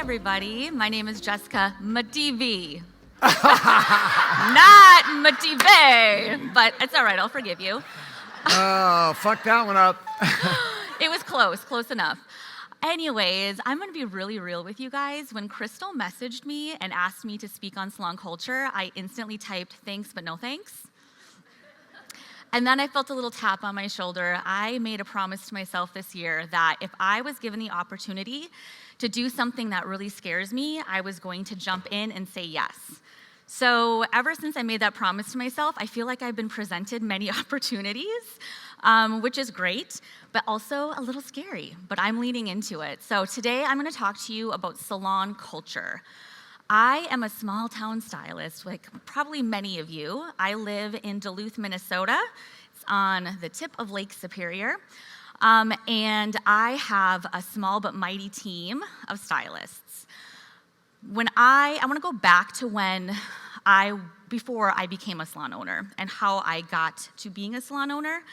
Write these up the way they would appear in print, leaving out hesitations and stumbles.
everybody. My name is Jessica Mativi. Not Mative, but it's all right. I'll forgive you. Oh, fuck that one up. It was close enough. Anyways, I'm going to be really real with you guys. When Crystal messaged me and asked me to speak on salon culture, I instantly typed thanks, but no thanks. And then I felt a little tap on my shoulder. I made a promise to myself this year that if I was given the opportunity to do something that really scares me, I was going to jump in and say yes. So ever since I made that promise to myself, I feel like I've been presented many opportunities, which is great, but also a little scary, but I'm leaning into it. So today I'm gonna talk to you about salon culture. I am a small town stylist, like probably many of you. I live in Duluth, Minnesota. It's on the tip of Lake Superior. And I have a small but mighty team of stylists. I want to go back to before I became a salon owner and how I got to being a salon owner.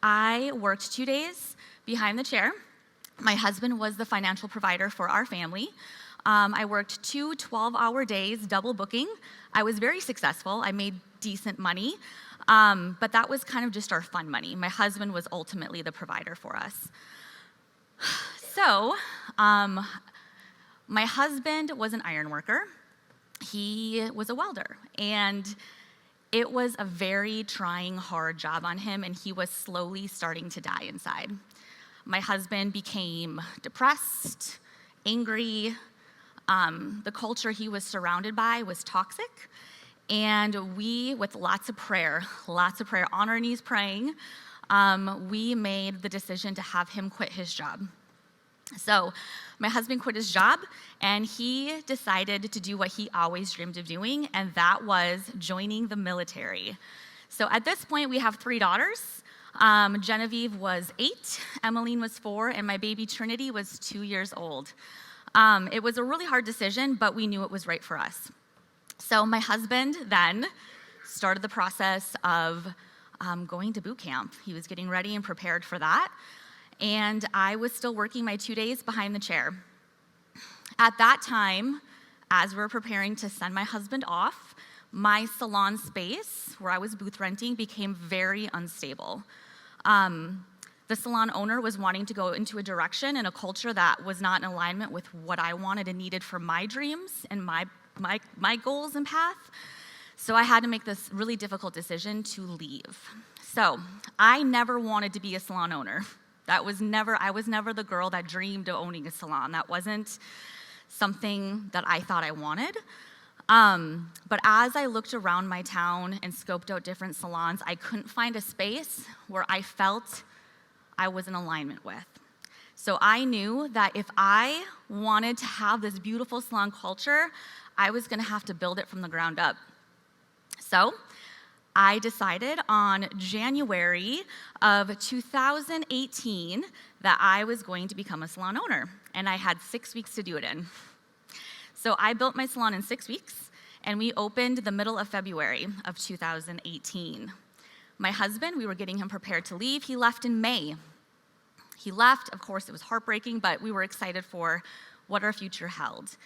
I worked 2 days behind the chair. My husband was the financial provider for our family. I worked 2 12-hour days, double booking. I was very successful. I made decent money, but that was kind of just our fun money. My husband was ultimately the provider for us. So, my husband was an iron worker. He was a welder, and it was a very trying, hard job on him, and he was slowly starting to die inside. My husband became depressed, angry. The culture he was surrounded by was toxic, and we, with lots of prayer, on our knees praying, we made the decision to have him quit his job. So my husband quit his job, and he decided to do what he always dreamed of doing, and that was joining the military. So at this point, we have 3 daughters. Genevieve was 8, Emmeline was 4, and my baby Trinity was 2 years old. It was a really hard decision, but we knew it was right for us. So my husband then started the process of going to boot camp. He was getting ready and prepared for that. And I was still working my 2 days behind the chair. At that time, as we were preparing to send my husband off, my salon space, where I was booth renting, became very unstable. The salon owner was wanting to go into a direction and a culture that was not in alignment with what I wanted and needed for my dreams and my goals and path. So I had to make this really difficult decision to leave. So I never wanted to be a salon owner. I was never the girl that dreamed of owning a salon. That wasn't something that I thought I wanted. But as I looked around my town and scoped out different salons, I couldn't find a space where I felt I was in alignment with. So I knew that if I wanted to have this beautiful salon culture, I was gonna have to build it from the ground up. So I decided on January of 2018 that I was going to become a salon owner, and I had 6 weeks to do it in. So I built my salon in 6 weeks, and we opened the middle of February of 2018. My husband, we were getting him prepared to leave. He left in May. He left, of course, it was heartbreaking, but we were excited for what our future held.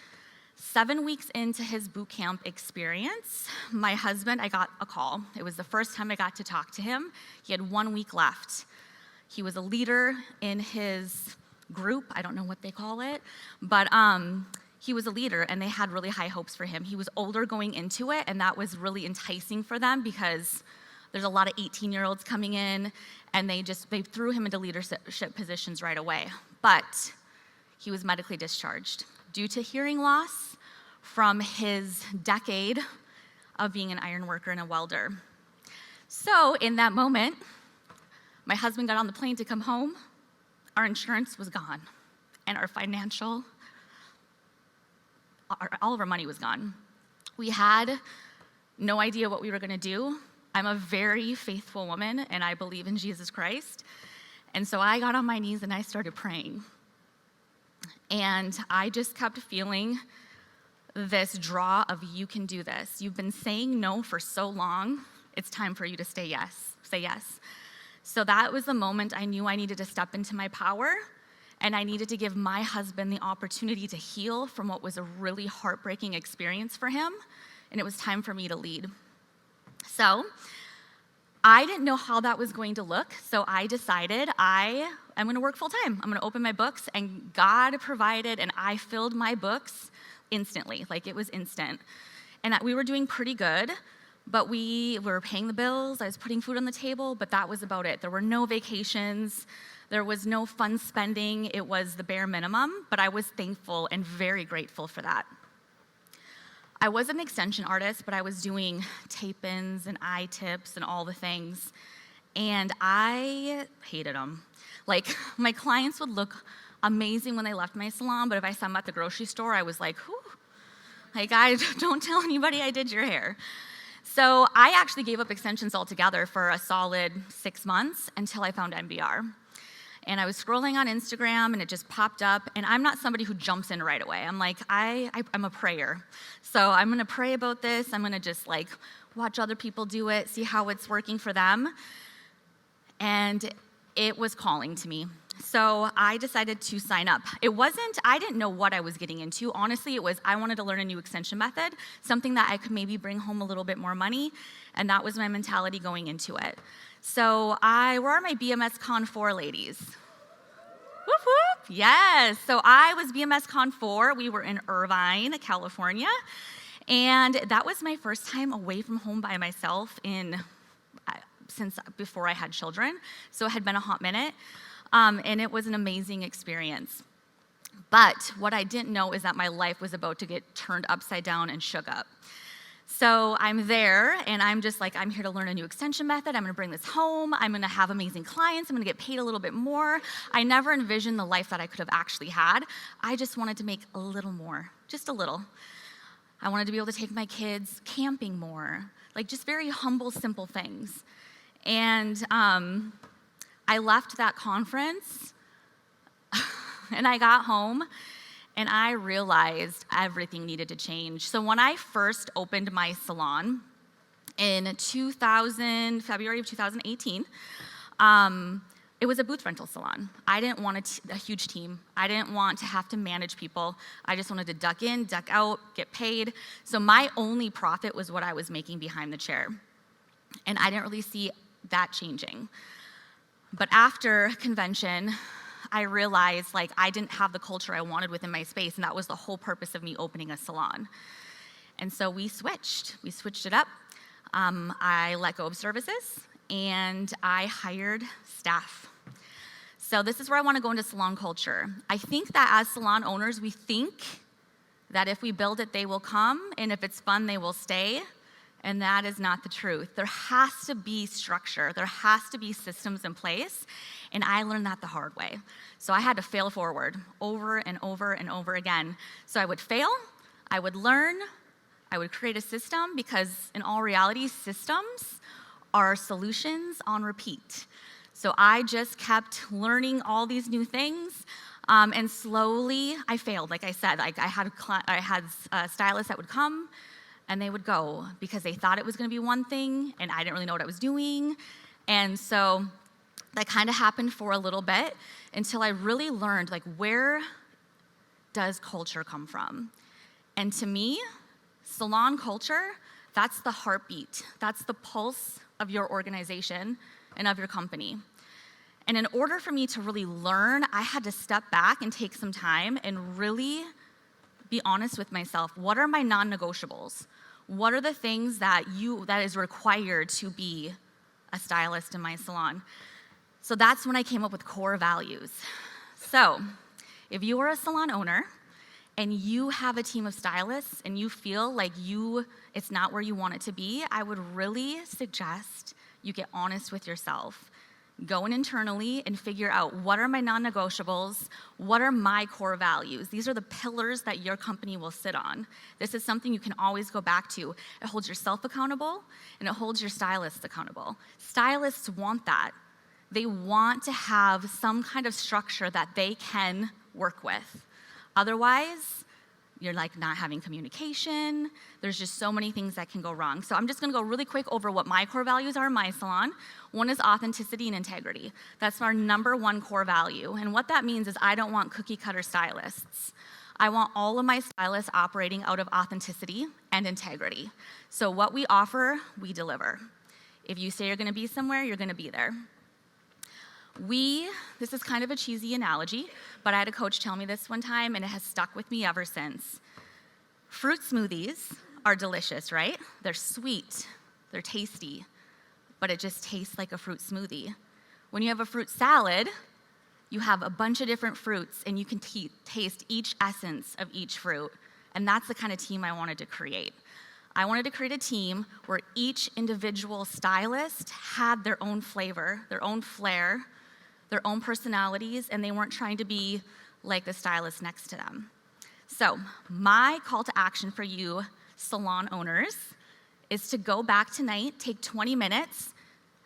7 weeks into his boot camp experience, my husband, I got a call. It was the first time I got to talk to him. He had 1 week left. He was a leader in his group, I don't know what they call it, but he was a leader, and they had really high hopes for him. He was older going into it, and that was really enticing for them because there's a lot of 18-year-olds coming in, and they threw him into leadership positions right away. But he was medically discharged due to hearing loss from his decade of being an iron worker and a welder. So in that moment, my husband got on the plane to come home. Our insurance was gone, and all of our money was gone. We had no idea what we were gonna do. I'm a very faithful woman, and I believe in Jesus Christ. And so I got on my knees and I started praying. And I just kept feeling this draw of, you can do this. You've been saying no for so long. It's time for you to say yes. So that was the moment I knew I needed to step into my power and I needed to give my husband the opportunity to heal from what was a really heartbreaking experience for him, and it was time for me to lead. So I didn't know how that was going to look, so I decided I'm going to work full time. I'm going to open my books, and God provided, and I filled my books instantly. Like, it was instant. And we were doing pretty good, but we were paying the bills. I was putting food on the table, but that was about it. There were no vacations. There was no fun spending. It was the bare minimum, but I was thankful and very grateful for that. I was an extension artist, but I was doing tape-ins and eye tips and all the things, and I hated them. Like, my clients would look amazing when they left my salon, but if I saw them at the grocery store, I was like, whew. Like, don't tell anybody I did your hair. So I actually gave up extensions altogether for a solid 6 months until I found MBR. And I was scrolling on Instagram, and it just popped up. And I'm not somebody who jumps in right away. I'm like, I'm a prayer. So I'm going to pray about this. I'm going to just, like, watch other people do it, see how it's working for them. And it was calling to me. So I decided to sign up. I didn't know what I was getting into. Honestly, I wanted to learn a new extension method, something that I could maybe bring home a little bit more money. And that was my mentality going into it. So where are my BMS Con 4 ladies? Whoop, whoop. Yes. So I was BMS Con 4. We were in Irvine, California. And that was my first time away from home by myself since before I had children. So it had been a hot minute. And it was an amazing experience. But what I didn't know is that my life was about to get turned upside down and shook up. So I'm there, and I'm just like, I'm here to learn a new extension method. I'm going to bring this home. I'm going to have amazing clients. I'm going to get paid a little bit more. I never envisioned the life that I could have actually had. I just wanted to make a little more, just a little. I wanted to be able to take my kids camping more, like just very humble, simple things. And I left that conference, and I got home, and I realized everything needed to change. So when I first opened my salon in February of 2018, it was a booth rental salon. I didn't want a huge team. I didn't want to have to manage people. I just wanted to duck in, duck out, get paid. So my only profit was what I was making behind the chair. And I didn't really see that changing. But after convention, I realized, like, I didn't have the culture I wanted within my space, and that was the whole purpose of me opening a salon. And so we switched it up. I let go of services, and I hired staff. So this is where I want to go into salon culture. I think that as salon owners, we think that if we build it, they will come, and if it's fun, they will stay. And that is not the truth. There has to be structure. There has to be systems in place. And I learned that the hard way. So I had to fail forward over and over and over again. So I would fail, I would learn, I would create a system, because in all reality, systems are solutions on repeat. So I just kept learning all these new things. And slowly I failed. Like I said, I had stylists that would come, and they would go because they thought it was going to be one thing, and I didn't really know what I was doing. And so that kind of happened for a little bit until I really learned, like, where does culture come from? And to me, salon culture, that's the heartbeat. That's the pulse of your organization and of your company. And in order for me to really learn, I had to step back and take some time and really be honest with myself. What are my non-negotiables? What are the things that is required to be a stylist in my salon? So that's when I came up with core values. So if you are a salon owner and you have a team of stylists and you feel like it's not where you want it to be, I would really suggest you get honest with yourself. Go in internally and figure out, what are my non-negotiables? What are my core values? These are the pillars that your company will sit on. This is something you can always go back to. It holds yourself accountable, and it holds your stylists accountable. Stylists want that. They want to have some kind of structure that they can work with. Otherwise, you're like not having communication. There's just so many things that can go wrong. So I'm just gonna go really quick over what my core values are in my salon. One is authenticity and integrity. That's our number one core value. And what that means is I don't want cookie cutter stylists. I want all of my stylists operating out of authenticity and integrity. So what we offer, we deliver. If you say you're gonna be somewhere, you're gonna be there. This is kind of a cheesy analogy, but I had a coach tell me this one time, and it has stuck with me ever since. Fruit smoothies are delicious, right? They're sweet, they're tasty, but it just tastes like a fruit smoothie. When you have a fruit salad, you have a bunch of different fruits, and you can taste each essence of each fruit, and that's the kind of team I wanted to create. I wanted to create a team where each individual stylist had their own flavor, their own flair, their own personalities, and they weren't trying to be like the stylist next to them. So my call to action for you salon owners is to go back tonight, take 20 minutes,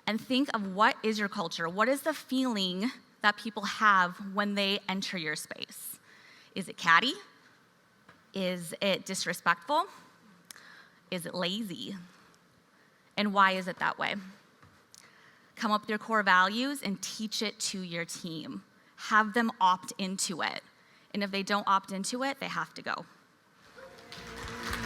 and think of what is your culture? What is the feeling that people have when they enter your space? Is it catty? Is it disrespectful? Is it lazy? And why is it that way? Come up with your core values and teach it to your team. Have them opt into it. And if they don't opt into it, they have to go.